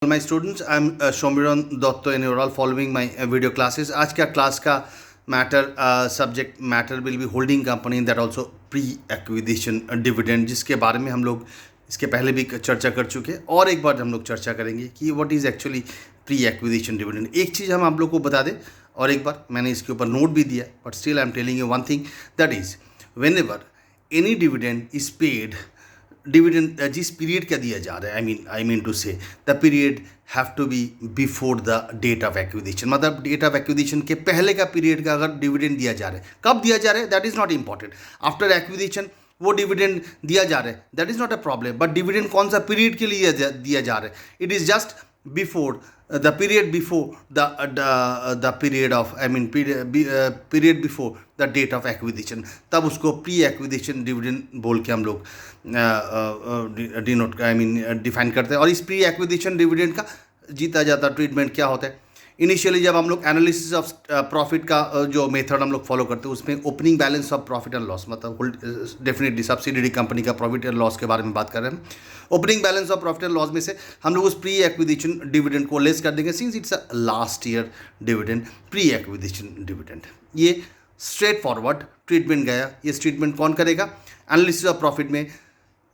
My students, I'm Shomiran Dotto and you're all following my video classes. आज का class का subject matter will be holding company that also pre acquisition dividend, जिसके बारे में हम लोग इसके पहले भी चर्चा कर चुके हैं और एक बार हम लोग चर्चा करेंगे कि what is actually pre acquisition dividend. एक चीज़ हम आप लोग को बता दें और एक बार मैंने इसके ऊपर नोट भी दिया, but still I am telling you one thing that is whenever any dividend is paid, dividend जिस पीरियड का दिया जा रहा है, I mean to say the period have to be before the date of acquisition. मतलब date of acquisition के पहले का पीरियड का अगर डिविडेंड दिया जा रहा है, कब दिया जा रहा है that is not important. After acquisition वो डिविडेंड दिया जा रहा है that is not a problem, but dividend कौन सा पीरियड के लिए दिया जा रहा है, it is just before the period before the period of period before the date of acquisition, तब उसको प्री एक्विजिशन डिविडेंड बोल के हम लोग डिनोट डिफाइन करते हैं। और इस प्री एक्विजिशन डिविडेंड का जीता जाता ट्रीटमेंट क्या होता है, इनिशियली जब हम लोग एनालिसिस ऑफ प्रॉफिट का जो मेथड हम लोग फॉलो करते हैं उसमें opening balance of profit and loss, मतलब डेफिनेटली सब्सिडियरी कंपनी का प्रॉफिट एंड लॉस के बारे में बात कर रहे हैं। Opening balance of profit and loss में से हम लोग उस प्री एक्विजिशन डिविडेंड को लेस कर देंगे, since it's a last year dividend, pre acquisition dividend. ये स्ट्रेट फॉरवर्ड ट्रीटमेंट गया। ये ट्रीटमेंट कौन करेगा, एनालिसिस ऑफ प्रॉफिट में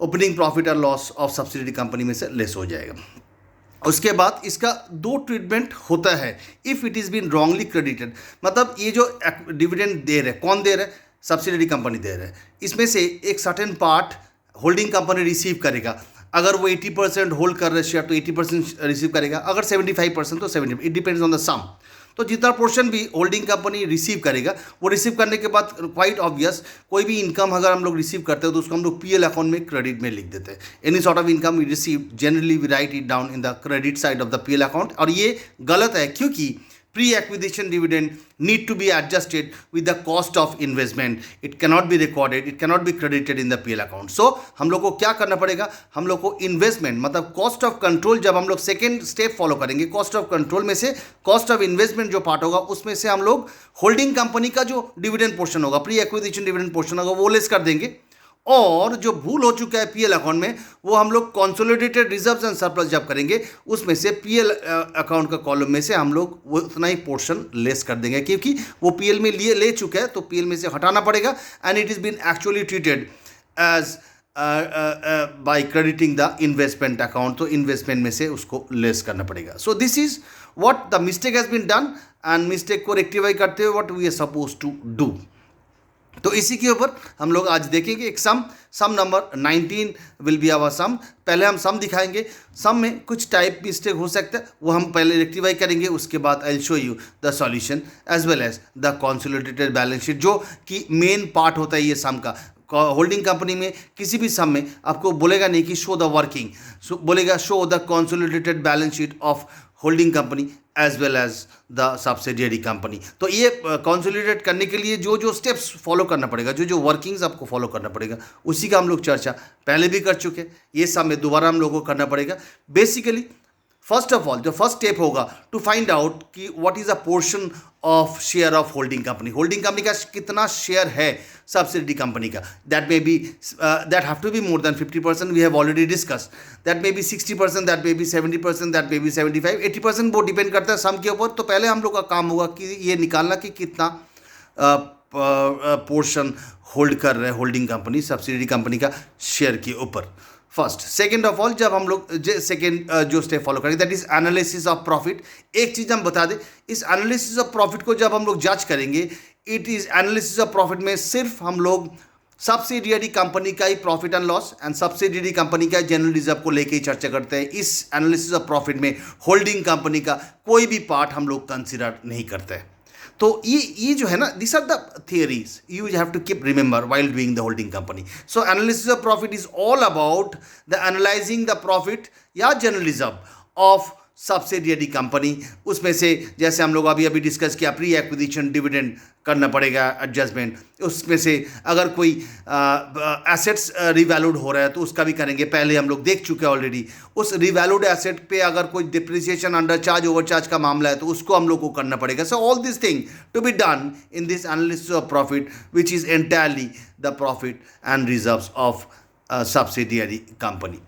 opening profit and loss of subsidiary company में से लेस हो जाएगा। उसके बाद इसका दो ट्रीटमेंट होता है if it is been wrongly credited, मतलब ये जो डिविडेंड दे रहे कौन दे रहे, सब्सिडियरी कंपनी दे रहे हैं, इसमें से एक certain part holding company receive करेगा। अगर वो 80% होल्ड कर रहे शेयर तो 80% रिसीव करेगा, अगर 75% तो 70, इट डिपेंड्स ऑन द सम। तो जितना पोर्शन भी होल्डिंग कंपनी रिसीव करेगा वो रिसीव करने के बाद क्वाइट ऑब्वियस कोई भी इनकम अगर हम लोग रिसीव करते हैं तो उसको हम लोग पीएल अकाउंट में क्रेडिट में लिख देते हैं। Any sort of income we receive generally we write it down in the credit side of the PL account. और ये गलत है क्योंकि pre acquisition dividend need to be adjusted with the cost of investment, it cannot be recorded, it cannot be credited in the PL account. So हम लोग को क्या करना पड़ेगा, हम लोग को इन्वेस्टमेंट मतलब कॉस्ट ऑफ कंट्रोल, जब हम लोग सेकेंड स्टेप फॉलो करेंगे कॉस्ट ऑफ कंट्रोल में से कॉस्ट ऑफ इन्वेस्टमेंट जो पार्ट होगा उसमें से हम लोग होल्डिंग कंपनी का जो डिविडेंड पोर्शन होगा, प्री एक्विजिशन डिविडेंड पोर्शन होगा वो लेस कर देंगे। और जो भूल हो चुका है पीएल अकाउंट में वो हम लोग कंसोलिडेटेड रिजर्व्स एंड सरप्लस जब करेंगे उसमें से पीएल अकाउंट का कॉलम में से हम लोग वो उतना ही पोर्शन लेस कर देंगे, क्योंकि वो पीएल में ले चुका है तो पीएल में से हटाना पड़ेगा and it is been actually treated as by crediting the investment account, तो इन्वेस्टमेंट में से उसको लेस करना पड़ेगा। So this is what the mistake has been done and mistake को रेक्टिफाई करते हुए what we are suppose to do. तो इसी के ऊपर हम लोग आज देखेंगे एक sum number 19 will be our sum. पहले हम सम दिखाएंगे, सम में कुछ टाइप मिस्टेक हो सकता है वो हम पहले रेक्टिफाई करेंगे, उसके बाद I will show you the solution as well as the consolidated balance sheet, जो कि मेन पार्ट होता है ये सम का। होल्डिंग कंपनी में किसी भी सम में आपको बोलेगा नहीं कि शो द वर्किंग, बोलेगा show the consolidated balance sheet of holding company as well as the subsidiary company. तो ये कंसोलिडेट करने के लिए जो जो स्टेप्स फॉलो करना पड़ेगा, जो जो वर्किंग्स आपको फॉलो करना पड़ेगा, उसी का हम लोग चर्चा पहले भी कर चुके हैं। ये सब में दोबारा हम लोगों को करना पड़ेगा। बेसिकली फर्स्ट ऑफ ऑल जो फर्स्ट स्टेप होगा टू फाइंड आउट कि what is a portion of share of holding company, holding company का कितना शेयर है सब्सिडियरी कंपनी का, that may be that have to be more than 50%, we have already discuss, that may be 60%, that may be 70%, that may be 75, 80%, वो depend करता है सम के ऊपर। तो पहले हम लोग का काम होगा कि ये निकालना कि कितना पोर्शन होल्ड कर रहे हैं होल्डिंग कंपनी सब्सिडियरी कंपनी का शेयर के ऊपर। फर्स्ट सेकेंड ऑफ ऑल जब हम लोग सेकेंड जो स्टेप फॉलो करेंगे that is analysis of profit. एक चीज़ हम बता दें, इस एनालिसिस ऑफ प्रॉफिट को जब हम लोग जज करेंगे, it is analysis of profit में सिर्फ हम लोग सब्सिडियरी कंपनी का ही profit and loss and subsidiary company का जनरल रिजर्व को लेके ही चर्चा करते हैं। इस एनालिसिस ऑफ प्रॉफिट में होल्डिंग कंपनी का कोई भी पार्ट हम लोग कंसिडर नहीं करते हैं। तो ये जो है ना, this are the theories you have to keep remember while doing the holding company. So analysis of profit is all about the analysing the profit या general reserve of subsidiary company. उसमें से जैसे हम लोग अभी डिस्कस किया pre acquisition dividend करना पड़ेगा एडजस्टमेंट, उसमें से अगर कोई एसेट्स रिवैल्यूड हो रहा है तो उसका भी करेंगे, पहले हम लोग देख चुके हैं ऑलरेडी। उस रिवैल्यूड एसेट पे अगर कोई depreciation under charge over charge का मामला है तो उसको हम लोग को करना पड़ेगा। So all this thing to be done in this analysis of profit which is entirely the profit and reserves of subsidiary company.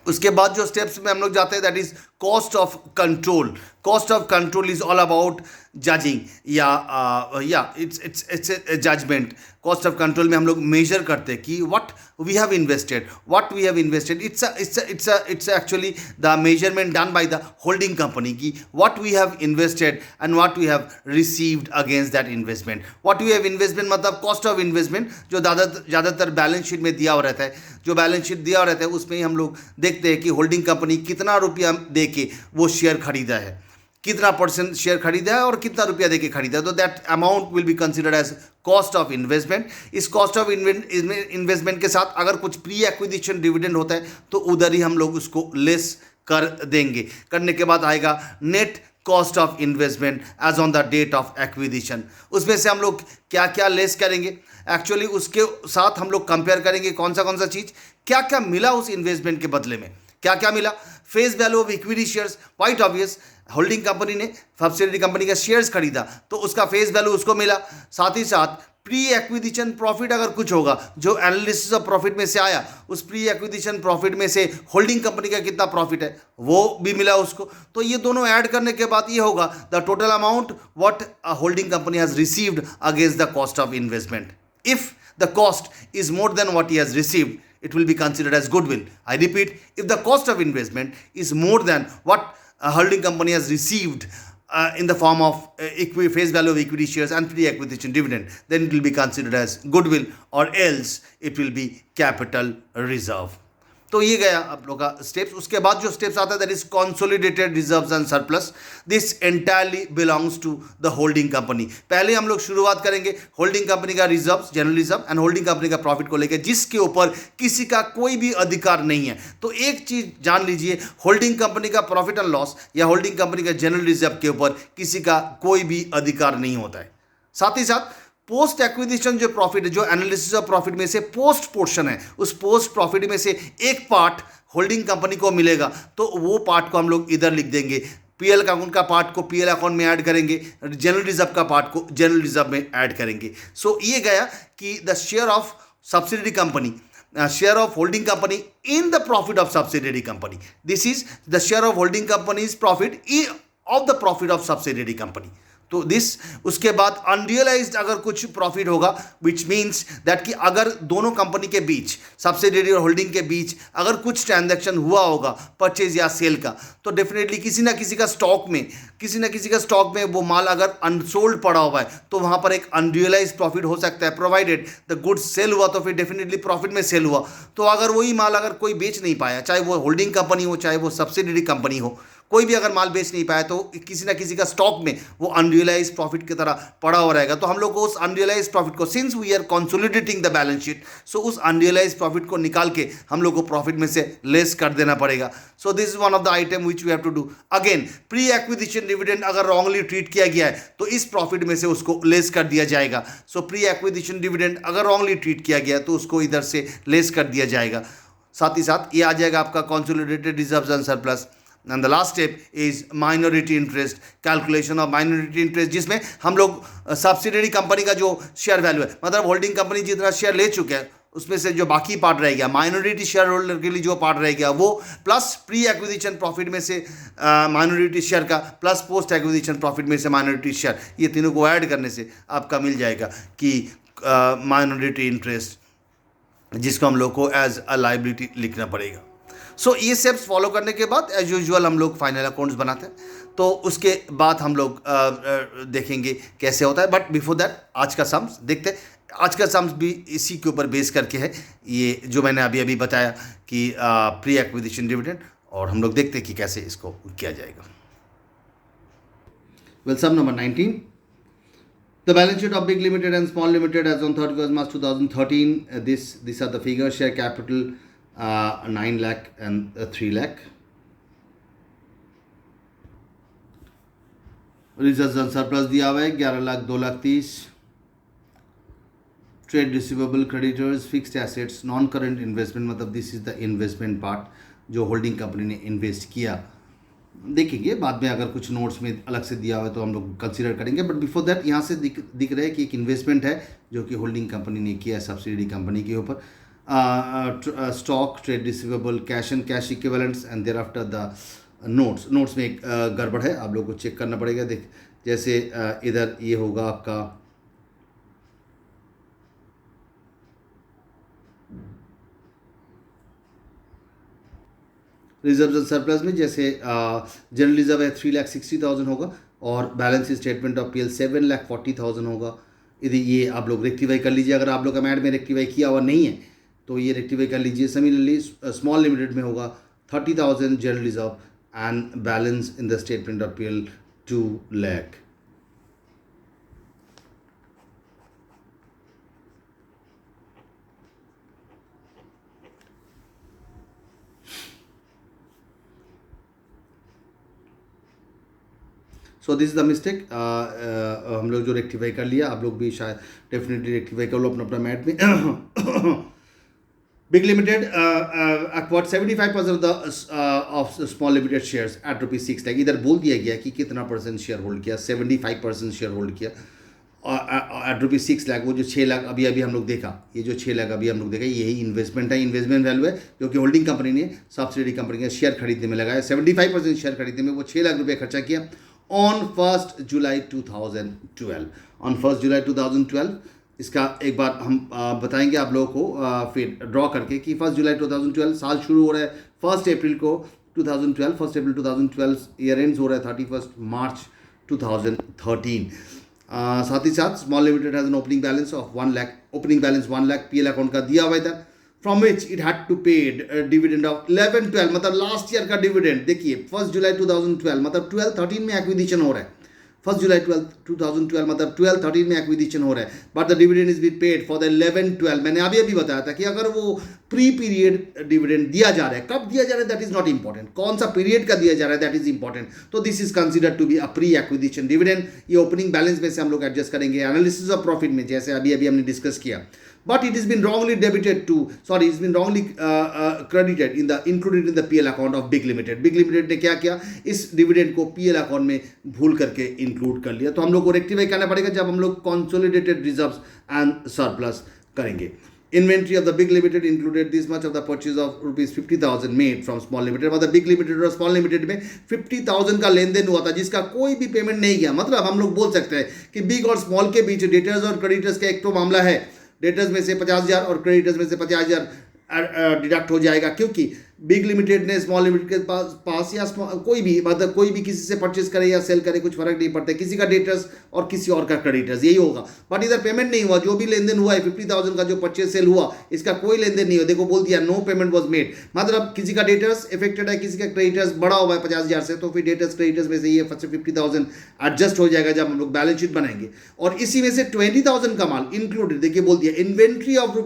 उसके बाद जो स्टेप्स में हम लोग जाते हैं that is cost of control. Cost of control is all about judging या it's a judgement. Cost of control में हम लोग मेजर करते हैं कि what we have invested. It's actually the measurement done by the holding company की what we have invested and what we have received against that investment. What we have investment मतलब cost of investment जो ज़्यादातर balance sheet में दिया हुआ रहता है. जो बैलेंस शीट दिया हुआ रहता है उसमें ही हम लोग देखते हैं कि होल्डिंग कंपनी कितना रुपया दे के वो शेयर खरीदा है, कितना परसेंट शेयर खरीदा है और कितना रुपया देके खरीदा है. तो that amount will be considered as cost of investment. इस कॉस्ट ऑफ इन्वेस्टमेंट के साथ अगर कुछ प्री एक्विजिशन डिविडेंड होता है तो उधर ही हम लोग उसको लेस कर देंगे. करने के बाद आएगा net cost of investment as on the date of acquisition. उसमें से हम लोग क्या क्या लेस करेंगे, एक्चुअली उसके साथ हम लोग कंपेयर करेंगे कौन सा चीज़ क्या क्या मिला उस इन्वेस्टमेंट के बदले में. क्या क्या मिला? Face value of equity shares. Quite obvious, holding company ने सब्सिडरी कंपनी का शेयर्स खरीदा तो उसका फेस वैल्यू उसको मिला. साथ ही साथ प्री एक्विजिशन प्रॉफिट अगर कुछ होगा जो एनालिसिस ऑफ प्रॉफिट में से आया, उस प्री एक्विजिशन प्रॉफिट में से होल्डिंग कंपनी का कितना प्रॉफिट है वो भी मिला उसको. तो ये दोनों ऐड करने के बाद ये होगा the total amount what holding company has received against the cost of investment. If the cost is more than what he has received, it will be considered as goodwill. I repeat, if the cost of investment is more than what a holding company has received in the form of face value of equity shares and pre-acquisition dividend, then it will be considered as goodwill, or else it will be capital reserve. तो ये गया आप लोग का steps. उसके बाद जो steps आता है that is consolidated reserves and surplus. This entirely belongs to the holding company. पहले हम लोग शुरुआत करेंगे होल्डिंग कंपनी का reserves, general reserve and holding company का प्रॉफिट को लेकर जिसके ऊपर किसी का कोई भी अधिकार नहीं है. तो एक चीज जान लीजिए, होल्डिंग कंपनी का प्रॉफिट एंड लॉस या होल्डिंग कंपनी का जनरल रिजर्व के ऊपर किसी का कोई भी अधिकार नहीं होता है. साथ ही साथ पोस्ट एक्विजिशन जो प्रॉफिट है, जो एनालिसिस ऑफ प्रॉफिट में से पोस्ट पोर्शन है, उस पोस्ट प्रॉफिट में से एक पार्ट होल्डिंग कंपनी को मिलेगा तो वो पार्ट को हम लोग इधर लिख देंगे. पीएल अकाउंट का पार्ट को पीएल अकाउंट में ऐड करेंगे, जनरल रिजर्व का पार्ट को जनरल रिजर्व में ऐड करेंगे. सो ये गया कि the share of subsidiary company, share of holding company in the profit of subsidiary company. This is the share of holding company's profit of the profit of subsidiary company. तो this उसके बाद unrealised अगर कुछ profit होगा which means that कि अगर दोनों company के बीच, सब्सिडियरी और होल्डिंग के बीच अगर कुछ ट्रांजैक्शन हुआ होगा परचेज या सेल का, तो डेफिनेटली किसी ना किसी का स्टॉक में वो माल अगर अनसोल्ड पड़ा हुआ है तो वहाँ पर एक अनरियलाइज प्रॉफिट हो सकता है. प्रोवाइडेड द गुड्स सेल हुआ तो फिर डेफिनेटली प्रॉफिट में सेल हुआ. तो अगर वही माल अगर कोई बेच नहीं पाया, चाहे वो होल्डिंग कंपनी हो चाहे वो सब्सिडियरी कंपनी हो, कोई भी अगर माल बेच नहीं पाया तो किसी ना किसी का स्टॉक में वो अनरियलाइज प्रॉफिट की तरह पड़ा हुआ रहेगा. तो हम लोग को उस अनरियलाइज प्रॉफिट को, since we are consolidating the balance sheet, so उस अनरियलाइज प्रॉफिट को निकाल के हम लोग को प्रॉफिट में से लेस कर देना पड़ेगा. So this is one of the item which we have to do. Again pre acquisition dividend अगर रॉन्गली ट्रीट किया गया है तो इस प्रॉफिट में से उसको लेस कर दिया जाएगा. सो प्री एक्विजिशन डिविडेंड अगर रॉन्गली ट्रीट किया गया तो उसको इधर से लेस कर दिया जाएगा. साथ ही साथ ये आ जाएगा आपका consolidated reserves and surplus. And the last step is minority interest, calculation of minority interest, जिसमें हम लोग सब्सिडियरी कंपनी का जो शेयर वैल्यू है, मतलब होल्डिंग कंपनी जितना शेयर ले चुके हैं उसमें से जो बाकी पार्ट रह गया, माइनॉरिटी शेयर होल्डर के लिए जो पार्ट रह गया वो, प्लस प्री एक्विजिशन प्रॉफिट में से माइनॉरिटी शेयर का, प्लस पोस्ट एक्विजिशन प्रॉफिट में से माइनॉरिटी शेयर, ये तीनों को ऐड करने से आपका मिल जाएगा कि माइनॉरिटी इंटरेस्ट, जिसको हम लोग को एज अ लाइबिलिटी लिखना पड़ेगा. सो ये स्टेप्स फॉलो करने के बाद एज यूजुअल हम लोग फाइनल अकाउंट्स बनाते हैं. तो उसके बाद हम लोग देखेंगे कैसे होता है. बट बिफोर दैट आज का सम्स देखते हैं. आज का सम्स भी इसी के ऊपर बेस करके है, ये जो मैंने अभी बताया कि प्री एक्विजिशन डिविडेंड, और हम लोग देखते हैं कि कैसे इसको किया जाएगा. Well, sum number 19. The balance sheet of Big Limited and Small Limited as on 31st March 2013. These are the figures. Share capital 9 lakh and 3 lakh. Reserves and surplus दिया हुआ है 11 lakh 2 lakh 30. Trade receivable, creditors, fixed assets, non current investment, मतलब this is the investment part जो holding company ने invest किया. देखेंगे बाद में अगर कुछ नोट्स में अलग से दिया हुआ है तो हम लोग कंसीडर करेंगे. बट बिफोर दैट यहाँ से दिख रहा है कि एक इन्वेस्टमेंट है जो कि होल्डिंग कंपनी ने किया है सब्सिडियरी कंपनी के ऊपर. Stock, trade receivable, cash and cash equivalents, and thereafter the notes में एक गड़बड़ है, आप लोगों को चेक करना पड़ेगा। देख जैसे इधर ये होगा आपका रिजर्व एंड सरप्लस में, जैसे जनरल रिजर्व है 3,60,000 होगा और बैलेंस स्टेटमेंट ऑफ पीएल 7,40,000 होगा। यदि ये आप लोग रेक्टिफाई कर लीजिए, अगर आप लोग अमेंड में रेक्टिफाई किया हुआ नहीं है तो ये रेक्टिफाई कर लीजिए। सिमिलरली स्मॉल लिमिटेड में होगा 30,000 general reserve and balance in the statement of PL 2 lakh. So this is the mistake. हम लोग जो रेक्टिफाई कर लिया, आप लोग भी शायद डेफिनेटली रेक्टिफाई कर लो अपना अपना मैट में। Big limited acquired 75% of small limited shares at ₹6 lakh. इधर बोल दिया गया कि कितना परसेंट शेयर होल्ड किया, 75% शेयर होल्ड किया एट ₹6 लाख। वो जो 6 लाख अभी अभी हम लोग देखा, ये जो 6 लाख अभी हम लोग देखा, यही इन्वेस्टमेंट है, इन्वेस्टमेंट वैल्यू है जो कि होल्डिंग कंपनी ने सब्सिडी कंपनी का शेयर खरीदने में लगाया। 75% शेयर खरीदने में वो 6 लाख रुपये खर्चा किया ऑन 1 जुलाई 2012। ऑन 1 जुलाई 2012 इसका एक बार हम बताएंगे आप लोगों को फिर ड्रॉ करके कि 1 जुलाई 2012 साल शुरू हो रहा है 1 अप्रैल को 2012, 1 अप्रैल 2012 ईयर एंड्स हो रहा है 31 मार्च 2013। साथ ही साथ small limited has an opening balance of 1 lakh, opening balance 1 lakh PL account का दिया हुआ था, from which it had to paid dividend of 11-12, मतलब लास्ट ईयर का डिविडेंड। देखिए 1 जुलाई 2012 मतलब 12-13 में एक्विजिशन हो रहा है, 1 जुलाई 2012 मतलब 12-13 में एक्विजिशन हो रहा है, but the dividend is been paid for the 11-12। मैंने अभी अभी बताया था कि अगर वो प्री पीरियड डिविडेंड दिया जा रहा है, कब दिया जा रहा है दैट इज नॉट इंपॉर्टेंट, कौन सा पीरियड का दिया जा रहा है दैट इज इंपॉर्टेंट। तो this is considered to be a pre acquisition dividend. ये ओपनिंग बैलेंस में से हम लोग एडजस्ट करेंगे एनालिसिस ऑफ प्रॉफिट में, जैसे अभी अभी हमने डिस्कस किया। But it has been wrongly it's been wrongly credited included in the PL account of Big Limited. Big Limited ने क्या किया, इस डिविडेंड को PL अकाउंट में भूल करके इंक्लूड कर लिया। तो हम लोग को रेक्टिफाई करना पड़ेगा जब हम लोग कंसोलिडेटेड रिजर्व्स एंड सरप्लस करेंगे। Inventory of the Big Limited included this much of the purchase of ₹50,000 made from Small Limited। मतलब Big Limited और Small Limited में 50,000 का लेन देन हुआ था जिसका कोई भी पेमेंट नहीं किया। मतलब हम लोग बोल सकते हैं कि बिग और स्मॉल के बीच डेटर्स और क्रेडिटर्स का एक तो मामला है, डेटर्स में से 50,000 और क्रेडिटर्स में से 50,000 डिडक्ट हो जाएगा, क्योंकि बिग लिमिटेड ने स्मॉल लिमिटेड के पास या कोई भी मतलब कोई भी किसी से परचेस करे या सेल करे कुछ फर्क नहीं पड़ता, किसी का डेटर्स और किसी और का क्रेडिटर्स, यही होगा। बट इधर पेमेंट नहीं हुआ, जो भी लेन देन हुआ है 50,000 का जो परचेस सेल हुआ इसका कोई लेन देन नहीं हुआ। देखो बोल दिया नो पेमेंट वॉज मेड, मतलब किसी का डेटर्स इफेक्टेड है, किसी का क्रेडिटर्स बड़ा हुआ है 50,000 से, तो फिर डेटर्स क्रेडिटर्स में से ये 50,000 एडजस्ट हो जाएगा जब हम लोग बैलेंस शीट बनाएंगे। और इसी में से 20,000 का माल इंक्लूडेड, देखिए बोल दिया इन्वेंट्री ऑफ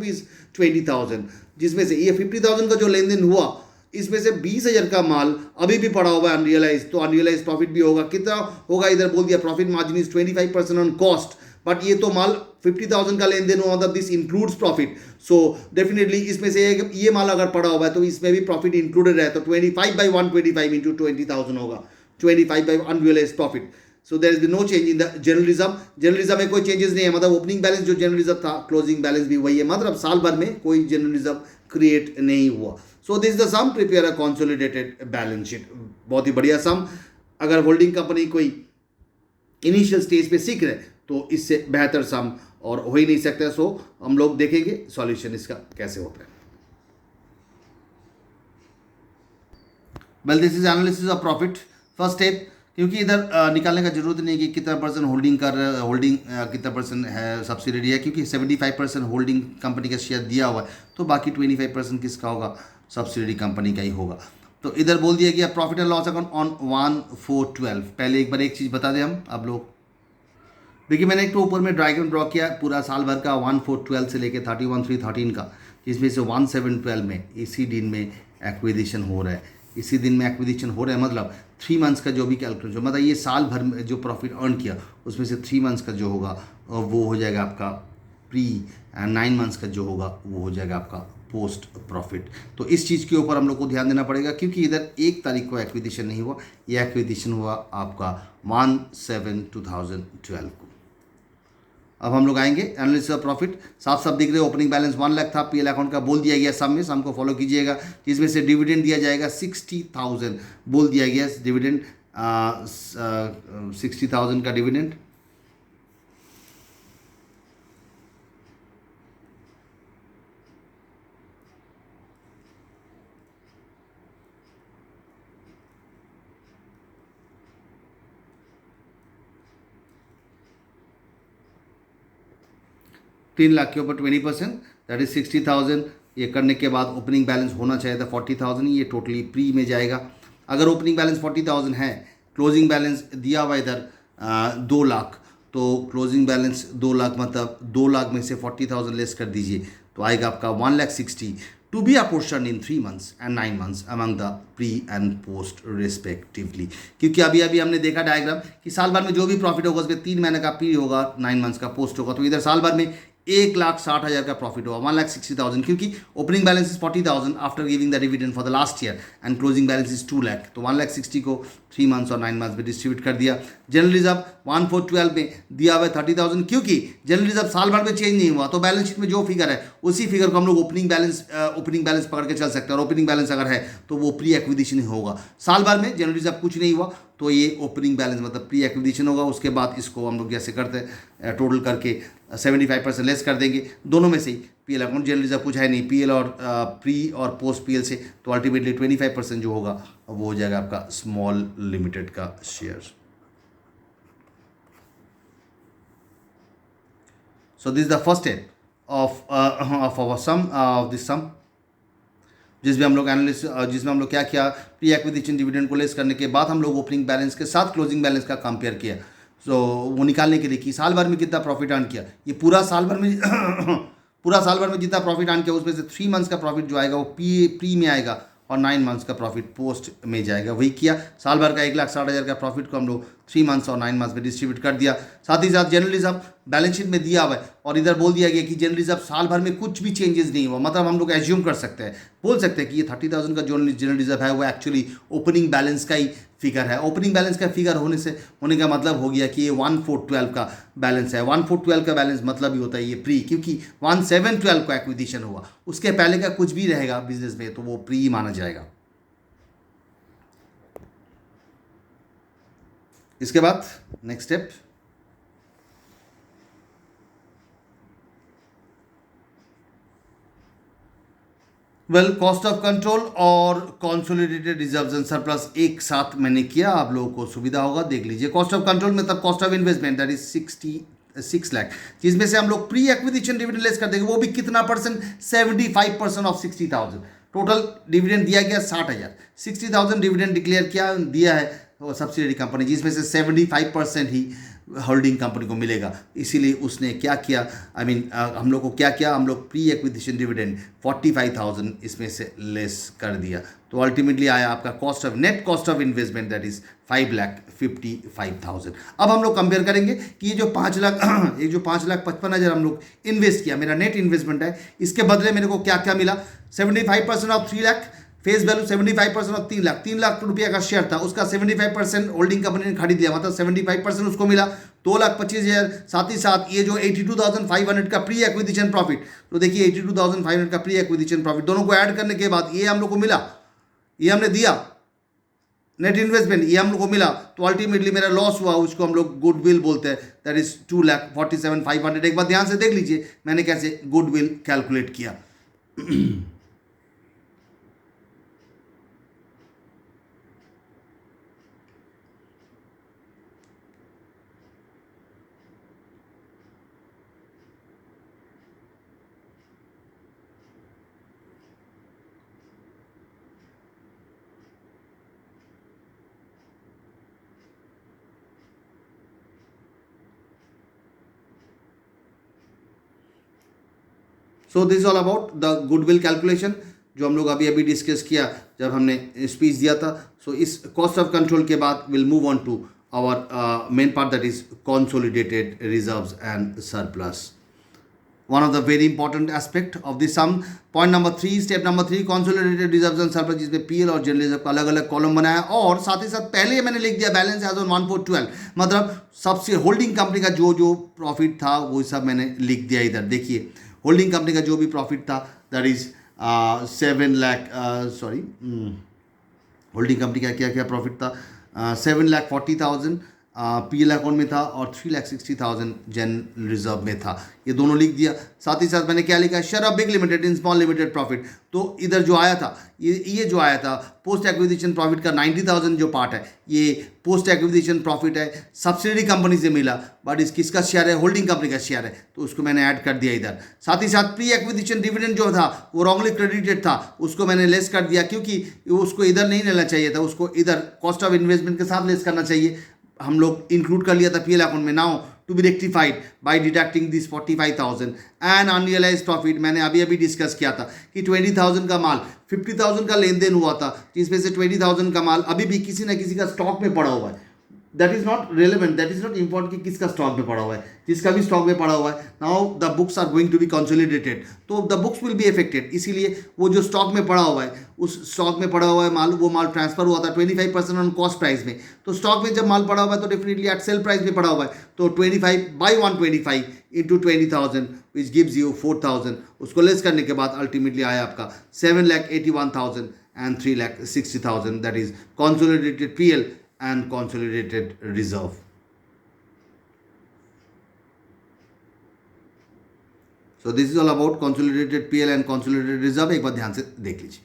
₹20,000, जिसमें से ये 50,000 का जो लेन देन हुआ इसमें से 20,000 का माल अभी भी पड़ा हुआ है अनरियलाइज, तो अनरियलाइज प्रॉफिट भी होगा। कितना होगा, इधर बोल दिया profit margin is 25% on cost, but ये तो माल 50,000 का लेन देन हुआ, मतलब this includes profit. So definitely इसमें से ये माल अगर पड़ा हुआ है तो इसमें भी प्रॉफिट इंक्लूडेड है, तो 25/125 इंटू 20,000 होगा 25 by unrealised profit. So there is be no change in the general reserve. General reserve में कोई चेंजेस नहीं है, मतलब ओपनिंग बैलेंस जो जनरल रिजर्व था क्लोजिंग बैलेंस भी वही है, मतलब साल भर में कोई जनरल रिजर्व क्रिएट नहीं हुआ। So this the sum, prepare a consolidated balance sheet. बहुत ही बढ़िया सम। अगर होल्डिंग कंपनी कोई इनिशियल स्टेज पे सीख रहे तो इससे बेहतर सम और हो ही नहीं सकता। सो हम लोग देखेंगे सॉल्यूशन इसका कैसे होता है। Well this is analysis of profit. First step, क्योंकि इधर निकालने का जरूरत नहीं है कि कितना परसेंट होल्डिंग कर होल्डिंग कितना परसेंट है सब्सिडरी है, क्योंकि 75% होल्डिंग कंपनी का शेयर दिया हुआ है, तो बाकी 25% किसका होगा, सब्सिडरी कंपनी का ही होगा। तो इधर बोल दिया गया profit and loss account on 1/4/12। पहले एक बार एक चीज़ बता दें हम आप लोग, देखिए मैंने एक तो ऊपर में डायग्राम ड्रॉ किया पूरा साल भर का 1/4/12 से लेकर 31/3/13 का, जिसमें से 1/7/12 में इसी दिन में एक्विजिशन हो रहा है। इसी दिन में एक्विजिशन हो रहा है, मतलब 3 मंथ्स का जो भी कैलकुलेशन, मतलब ये साल भर में जो प्रॉफिट अर्न किया उसमें से 3 मंथ्स का जो होगा वो हो जाएगा आपका प्री, एंड 9 मंथ्स का जो होगा वो हो जाएगा आपका पोस्ट प्रॉफिट। तो इस चीज़ के ऊपर हम लोग को ध्यान देना पड़ेगा, क्योंकि इधर 1 तारीख को एक्विजिशन नहीं हुआ, ये एक्विजिशन हुआ आपका 1/7/2012 को। अब हम लोग आएंगे एनालिसिस ऑफ प्रॉफिट। साफ साफ दिख रहे ओपनिंग बैलेंस 1 लाख था, पीएल अकाउंट का बोल दिया गया सब में, सम को फॉलो कीजिएगा, जिसमें से डिविडेंड दिया जाएगा 60,000 बोल दिया गया डिविडेंड, 60,000 का डिविडेंड। तीन लाख के ऊपर 20%, दैट इज 60,000। ये करने के बाद ओपनिंग बैलेंस होना चाहिए था 40,000, ये टोटली प्री में जाएगा। अगर ओपनिंग बैलेंस 40,000 है, क्लोजिंग बैलेंस दिया हुआ इधर 2 लाख, तो क्लोजिंग बैलेंस 2 लाख मतलब 2 लाख में से 40,000 लेस कर दीजिए तो आएगा आपका 1,60,000 to be apportion in 3 months and 9 months among the pre and post respectively. क्योंकि अभी अभी हमने देखा डायग्राम कि साल भर में जो भी प्रॉफिट होगा उसमें 3 महीने का प्री होगा, 9 months का पोस्ट होगा, तो इधर साल भर में 1,60,000 का प्रॉफिट हुआ, 1,60,000, क्योंकि opening balance is 40,000 after giving the dividend for the last year and closing balance is 2 lakh, तो 1,60,000 को 3 months और 9 months में डिस्ट्रीब्यूट कर दिया। जनरल रिजर्व 1,412 में दिया हुआ है 30,000, क्योंकि जनरल रिजर्व साल भर में चेंज नहीं हुआ, तो बैलेंस शीट में जो फिगर है उसी फिगर को हम लोग ओपनिंग बैलेंस पकड़ के चल सकते हैं, और ओपनिंग बैलेंस अगर है तो वो प्री एक्विजिशन होगा। साल भर में जनरल रिजर्व कुछ नहीं हुआ तो ये ओपनिंग बैलेंस मतलब प्री एक्विजिशन होगा। उसके बाद इसको हम लोग जैसे करते हैं टोटल करके 75% लेस कर देंगे दोनों में से ही, पीएल अकाउंट जनरल रिजर्व कुछ है नहीं, पीएल और प्री और पोस्ट पीएल से, तो अल्टीमेटली 25% जो होगा वो हो जाएगा आपका स्मॉल लिमिटेड का share. So this is the first step of our sum of this sum, जिसमें हम लोग जिसमें हम लोग क्या किया, प्री एक्विजिशन डिविडेंड को लेस करने के बाद हम लोग ओपनिंग बैलेंस के साथ क्लोजिंग बैलेंस का कंपेयर किया। सो वो निकालने के लिए कि साल भर में कितना प्रॉफिट अर्न किया, ये पूरा साल भर में पूरा साल भर में जितना प्रॉफिट अर्न किया उसमें से 3 months का प्रॉफिट जो आएगा वो प्री में आएगा और 9 months का प्रॉफिट पोस्ट में जाएगा। वही किया, साल भर का 1,60,000 का प्रॉफिट को हम लोग 3 months और 9 months में डिस्ट्रीब्यूट कर दिया। साथ ही साथ जनरल रिजर्व बैलेंस शीट में दिया हुआ है और इधर बोल दिया गया कि जनरल रिजर्व साल भर में कुछ भी चेंजेस नहीं हुआ, मतलब हम लोग एज्यूम कर सकते हैं, बोल सकते हैं कि ये 30,000 का जो जनरल रिजर्व है वो एक्चुअली ओपनिंग बैलेंस का ही फिगर है। ओपनिंग बैलेंस का फिगर होने का मतलब हो गया कि ये 1,412 का बैलेंस है। 1,412 का बैलेंस मतलब ही होता है ये प्री, क्योंकि 1,712 का एक्विजिशन हुआ, उसके पहले का कुछ भी रहेगा बिजनेस में तो वो प्री माना जाएगा। इसके बाद next step, cost of control और कॉन्सोलिडेटेड रिजर्व्स एंड सरप्लस एक साथ मैंने किया, आप लोगों को सुविधा होगा, देख लीजिए। कॉस्ट ऑफ कंट्रोल मतलब cost of investment that is 66 lakh, जिसमें से हम लोग प्री एक्विजिशन डिविडेंड लेस कर देंगे, वो भी कितना परसेंट, 75% ऑफ 60,000। टोटल डिविडेंड दिया गया 60,000, 60,000 डिविडेंड डिक्लेयर किया दिया है सब्सिडरी कंपनी, जिसमें से 75% ही होल्डिंग कंपनी को मिलेगा। इसीलिए उसने क्या किया, हम लोग को क्या किया, हम लोग प्री एक्विजिशन डिविडेंड 45,000 इसमें से लेस कर दिया, तो अल्टीमेटली आया आपका cost of net cost of investment that is 5,55,000। अब हम लोग कंपेयर करेंगे कि ये जो 5,55,000 हम लोग इन्वेस्ट किया, मेरा नेट इन्वेस्टमेंट है, इसके बदले मेरे को क्या क्या मिला, 75% of 3 lakh, face value 75% of 3 lakh, 3 lakh रुपया का शेयर था, उसका 75% होल्डिंग कंपनी ने खरीद लिया, मतलब 75% उसको मिला, 2,25,000। साथ ही साथ ये जो 82,500 का प्री एक्विजिशन प्रॉफिट, तो देखिए 82,500 का प्री एक्विजिशन प्रॉफिट, दोनों को ऐड करने के बाद ये हम लोग को मिला, ये हमने दिया नेट इन्वेस्टमेंट, ये हम लोग को मिला, तो अल्टीमेटली मेरा लॉस हुआ, उसको हम लोग गुडविल बोलते हैं, दैट इज 2,47,500। एक बार ध्यान से देख लीजिए मैंने कैसे गुडविल कैलकुलेट किया। So this all about the goodwill calculation, जो हम लोग अभी अभी डिस्कस किया जब हमने स्पीच दिया था। सो इस कॉस्ट ऑफ कंट्रोल के बाद will move on to our main part that is consolidated reserves and surplus. one of the very important aspect of the sum. Point number 3, step number 3, consolidated reserves and surplus, जिसमें PL और general reserve का अलग अलग column बनाया, और साथ ही साथ पहले मैंने लिख दिया बैलेंस एज ऑन 1/4/12, मतलब सबसे होल्डिंग कंपनी का जो जो प्रॉफिट था वो सब मैंने लिख दिया इधर। देखिए होल्डिंग कंपनी का जो भी प्रॉफिट था that is 7 lakh, sorry, holding company का क्या क्या प्रॉफिट था, 7,40,000 पीएल अकाउंट में था और 3,60,000 जनरल रिजर्व में था, ये दोनों लिख दिया। साथ ही साथ मैंने क्या लिखा, share of big limited in small limited profit, तो इधर जो आया था ये जो आया था पोस्ट एक्विजिशन प्रॉफिट का 90,000 जो पार्ट है, ये पोस्ट एक्विजिशन प्रॉफिट है, सब्सिडी कंपनी से मिला, बट इस किसका शेयर है, होल्डिंग कंपनी का शेयर है, तो उसको मैंने ऐड कर दिया इधर। साथ ही साथ प्री एक्विजिशन डिविडेंड जो था वो रॉन्गली क्रेडिटेड था, उसको मैंने लेस कर दिया, क्योंकि उसको इधर नहीं लेना चाहिए था, उसको इधर कॉस्ट ऑफ इन्वेस्टमेंट के साथ लेस करना चाहिए, हम लोग इंक्लूड कर लिया था पीएल अकाउंट में। Now to be rectified by deducting this 45,000 and unrealised profit, मैंने अभी अभी डिस्कस किया था कि 20,000 का माल 50,000 का लेन देन हुआ था, जिसमें से 20,000 का माल अभी भी किसी न किसी का स्टॉक में पड़ा हुआ है। That is not relevant, that is not important कि किसका स्टॉक में पड़ा हुआ है, जिसका भी स्टॉक में पड़ा हुआ है, now the books are going to be consolidated, तो the books will be affected, इसीलिए वो जो स्टॉक में पड़ा हुआ है, उस स्टॉक में पड़ा हुआ है माल, वो माल ट्रांसफर हुआ था 25% ऑन कॉस्ट प्राइस में, तो स्टॉक में जब माल पड़ा हुआ है तो डेफिनेटली एट सेल प्राइस में पड़ा हुआ है, तो 25/125 इंटू 20,000 विच गिव्स यू 4,000, उसको लेस करने के बाद अल्टीमेटली आया आपका 7,81,000 and 3,60,000, that is consolidated PL and consolidated reserve. So this is all about consolidated PL and consolidated reserve, एक बार ध्यान से देख लीजिए।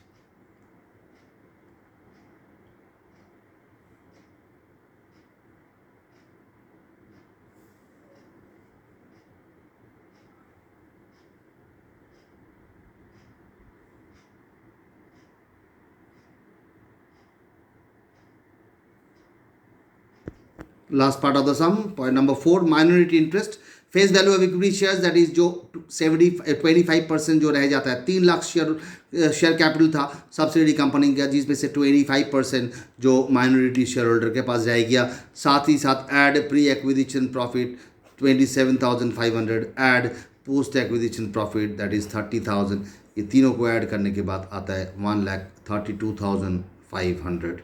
Last part of the sum, point number 4, minority interest, face value of equity shares, that is जो 25% जो रह जाता है, 3 लाख शेयर कैपिटल था सब्सिडी कंपनी का, जिसमें से 25% जो माइनॉरिटी शेयर होल्डर के पास जाए गया। साथ ही साथ add pre acquisition profit 27,500, add post acquisition profit that is 30,000, ये तीनों को ऐड करने के बाद आता है 1,32,500।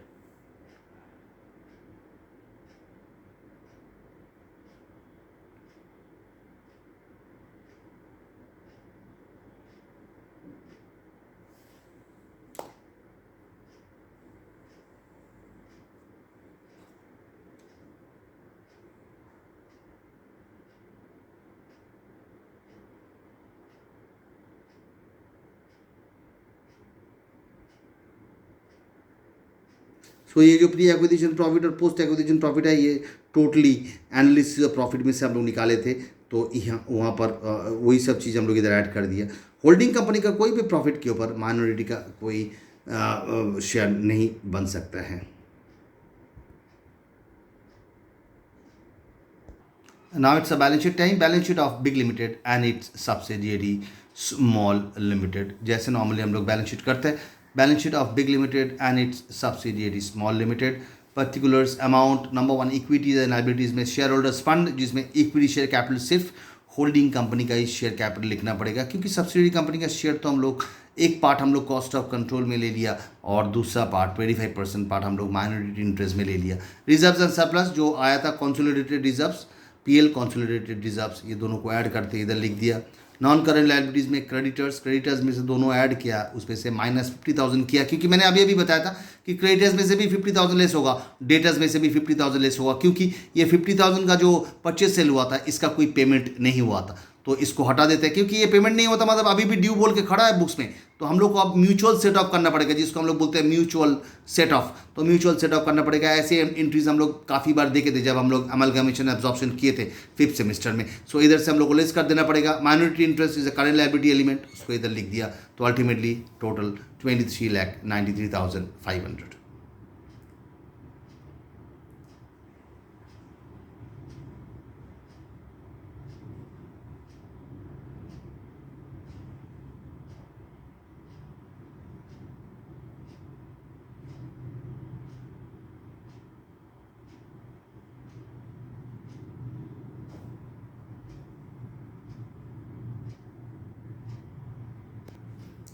सो ये जो प्री एक्विजिशन प्रॉफिट और पोस्ट एक्विजिशन प्रॉफिट है, ये टोटली एनालिसिस ऑफ प्रॉफिट में से हम लोग निकाले थे, तो यहाँ वहाँ पर वही सब चीज़ हम लोग इधर ऐड कर दिया। होल्डिंग कंपनी का कोई भी प्रॉफिट के ऊपर माइनॉरिटी का कोई शेयर नहीं बन सकता है। Now it's a balance sheet time, balance sheet of big limited and it's subsidiary small limited. जैसे नॉर्मली हम लोग बैलेंस शीट करते हैं, balance sheet of big limited and it's subsidiary small limited, particulars amount, number 1 equities and liabilities में share holders fund, जिसमें equity share capital सिर्फ holding company का ही share capital लिखना पड़ेगा, क्योंकि सब्सिडी कंपनी का शेयर तो हम लोग एक पार्ट हम लोग कॉस्ट ऑफ कंट्रोल में ले लिया और दूसरा पार्ट 25% पार्ट हम लोग माइनॉरिटी इंटरेस्ट में ले लिया। रिजर्व्स एंड सरप्लस जो आया था consolidated reserves, PL consolidated reserves, ये दोनों को ऐड करते इधर लिख दिया। नॉन करेंट लायबिलिटीज़ में क्रेडिटर्स में से दोनों ऐड किया, उसमें से -50,000 किया, क्योंकि मैंने अभी अभी बताया था कि क्रेडिटर्स में से भी 50,000 लेस होगा, डेटर्स में से भी 50,000 लेस होगा, क्योंकि ये 50,000 का जो परचेज सेल हुआ था इसका कोई पेमेंट नहीं हुआ था, तो इसको हटा देते हैं, क्योंकि ये पेमेंट नहीं होता मतलब अभी भी ड्यू बोल के खड़ा है बुक्स में, तो हम लोग को अब म्यूचुअल सेट ऑफ करना पड़ेगा, जिसको हम लोग बोलते हैं म्यूचुअल सेट ऑफ, तो म्यूचुअल सेट ऑफ करना पड़ेगा। ऐसे एंट्रीज हम लोग काफ़ी बार देखे थे जब हम लोग अमलगमेशन एब्जॉर्प्शन किए थे 5th सेमेस्टर में। सो इधर से हम लोग को लेस कर देना पड़ेगा। Minority interest is a current liability element, उसको इधर लिख दिया, तो ultimately total 23,93,500।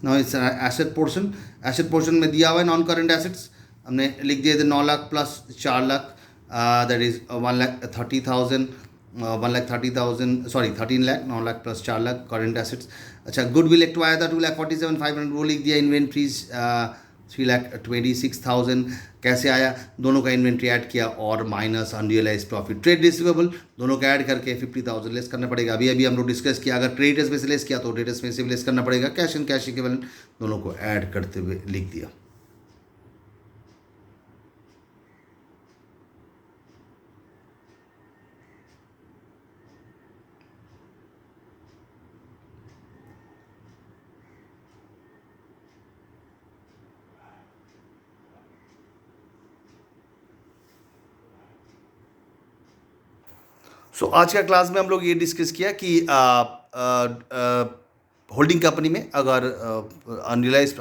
Now it's asset portion में दिया हुआ है नॉन करंट एसेट्स हमने लिख दिए थे 9 lakh plus 4 lakh, that is 1,30,000, 1,30,000 sorry 13 lakh, 9 lakh plus 4 lakh current assets. अच्छा, गुडविल एक तो आया था 2,47,500, वो लिख दिया। इन्वेंट्रीज 3,26,000 कैसे आया, दोनों का इन्वेंट्री ऐड किया और minus unrealised profit. Trade receivable दोनों का ऐड करके 50,000 लेस करना पड़ेगा। अभी हम लोग डिस्कस किया, अगर क्रेडिटर्स में से लेस किया तो डेटर्स में से भी लेस करना पड़ेगा। कैश एंड कैश इक्विवेलेंट दोनों को ऐड करते हुए लिख दिया। आज का क्लास में हम लोग ये डिस्कस किया कि होल्डिंग कंपनी में अगर अनरियलाइज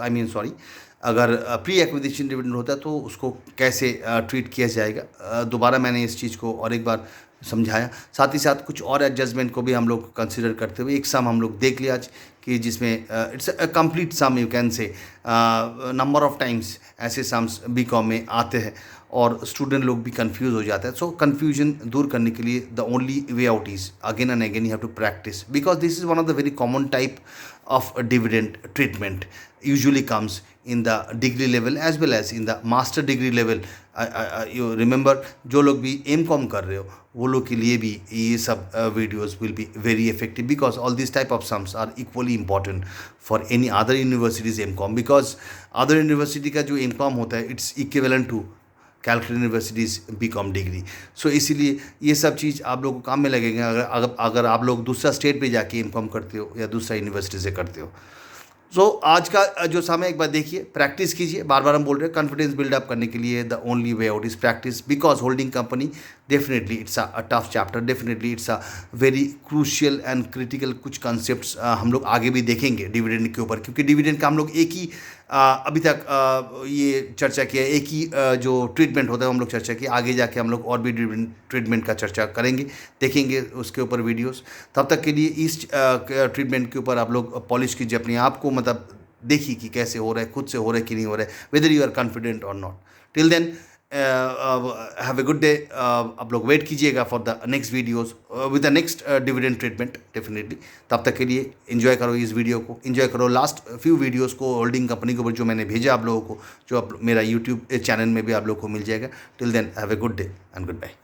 अगर प्री एक्विजिशन डिविडेंड होता है तो उसको कैसे ट्रीट किया जाएगा। दोबारा मैंने इस चीज़ को और एक बार समझाया, साथ ही साथ कुछ और एडजस्टमेंट को भी हम लोग कंसिडर करते हुए एक सम हम लोग देख लिया आज कि जिसमें it's a complete sum, you can say number of times ऐसे सम्स बीकॉम में आते हैं और स्टूडेंट लोग भी कंफ्यूज हो जाते हैं। सो कन्फ्यूजन दूर करने के लिए the only way out is again and again you have to practise, because this is one of the very common type of dividend treatment usually comes in the degree level as well as in the master degree level. You remember, जो लोग भी M.Com कर रहे हो वो लोग के लिए भी ये सब videos will be very effective because all these type of sums are equally important for any other universities M.Com, because other university का जो M.Com होता है it's equivalent to Calcutta universities B.Com डिग्री। सो इसीलिए ये सब चीज़ आप लोगों को काम में लगेगा अगर आप लोग दूसरा स्टेट पे जाके M.Com करते हो या दूसरा यूनिवर्सिटी से करते हो। आज का जो समय एक बार देखिए, प्रैक्टिस कीजिए। बार बार हम बोल रहे हैं कॉन्फिडेंस बिल्डअप करने के लिए the only way out is practice, because holding company definitely it's a tough chapter, definitely it's a very crucial and critical. कुछ कॉन्सेप्ट्स हम लोग आगे भी देखेंगे डिविडेंड के ऊपर, क्योंकि डिविडेंड का हम लोग एक ही अभी तक ये चर्चा किया, एक ही जो ट्रीटमेंट होता है हम लोग चर्चा किया। आगे जाके हम लोग और भी ट्रीटमेंट का चर्चा करेंगे, देखेंगे उसके ऊपर वीडियोस। तब तक के लिए इस ट्रीटमेंट के ऊपर आप लोग पॉलिश कीजिए अपने आप को, मतलब देखिए कि कैसे हो रहा है, खुद से हो रहा है कि नहीं हो रहा है, वेदर यू आर कॉन्फिडेंट और not. Till then have a good day. आप लोग वेट कीजिएगा for the next videos with the next dividend treatment definitely. तब तक के लिए एंजॉय करो इस वीडियो को, एंजॉय करो लास्ट फ्यू वीडियोस को होल्डिंग कंपनी के ऊपर जो मैंने भेजा आप लोगों को, जो आप मेरा यूट्यूब चैनल में भी आप लोग को मिल जाएगा। Till then have a good day and good bye.